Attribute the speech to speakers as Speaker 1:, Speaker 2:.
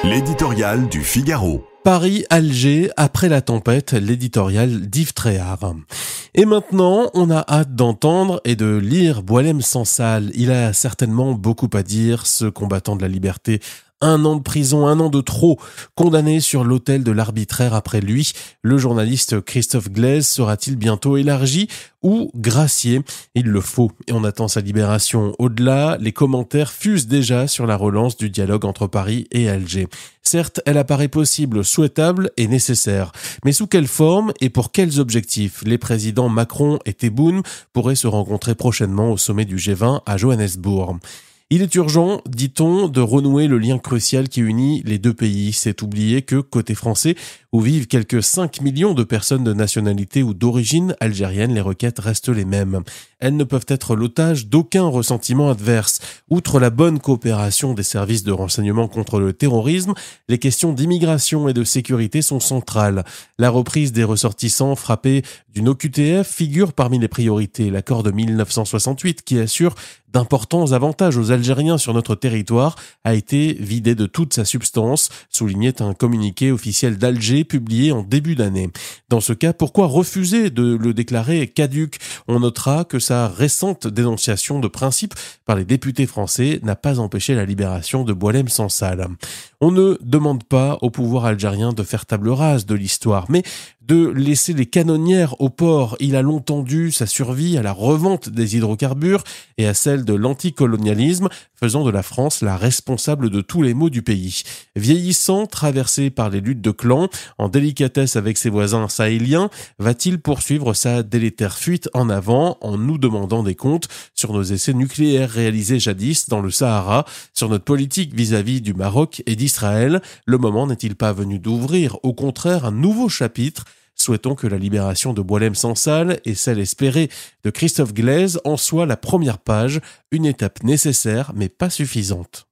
Speaker 1: L'éditorial du Figaro.
Speaker 2: Paris-Alger, après la tempête, l'éditorial d'Yves Tréhard. Et maintenant, on a hâte d'entendre et de lire Boualem Sansal. Il a certainement beaucoup à dire, ce combattant de la liberté. 1 an de prison, 1 an de trop, condamné sur l'autel de l'arbitraire après lui. Le journaliste Christophe Glaise sera-t-il bientôt élargi ou gracié? Il le faut et on attend sa libération. Au-delà, les commentaires fusent déjà sur la relance du dialogue entre Paris et Alger. Certes, elle apparaît possible, souhaitable et nécessaire. Mais sous quelle forme et pour quels objectifs? Les présidents Macron et Tebboune pourraient se rencontrer prochainement au sommet du G20 à Johannesburg. Il est urgent, dit-on, de renouer le lien crucial qui unit les deux pays. C'est oublier que, côté français, où vivent quelques 5 millions de personnes de nationalité ou d'origine algérienne, les requêtes restent les mêmes. Elles ne peuvent être l'otage d'aucun ressentiment adverse. Outre la bonne coopération des services de renseignement contre le terrorisme, les questions d'immigration et de sécurité sont centrales. La reprise des ressortissants frappés d'une OQTF figure parmi les priorités. L'accord de 1968, qui assure d'importants avantages aux Algériens sur notre territoire, a été vidé de toute sa substance, soulignait un communiqué officiel d'Alger publié en début d'année. Dans ce cas, pourquoi refuser de le déclarer caduc? On notera que sa récente dénonciation de principe par les députés français n'a pas empêché la libération de Boualem Sansal. On ne demande pas au pouvoir algérien de faire table rase de l'histoire, mais de laisser les canonnières au port. Il a longtemps dû sa survie à la revente des hydrocarbures et à celle de l'anticolonialisme, faisant de la France la responsable de tous les maux du pays. Vieillissant, traversé par les luttes de clans, en délicatesse avec ses voisins sahéliens, va-t-il poursuivre sa délétère fuite en avant en nous demandant des comptes sur nos essais nucléaires réalisés jadis dans le Sahara, sur notre politique vis-à-vis du Maroc et d'Israël? Le moment n'est-il pas venu d'ouvrir, au contraire, un nouveau chapitre? Souhaitons que la libération de Boualem Sansal et celle espérée de Christophe Glaise en soit la première page, une étape nécessaire mais pas suffisante.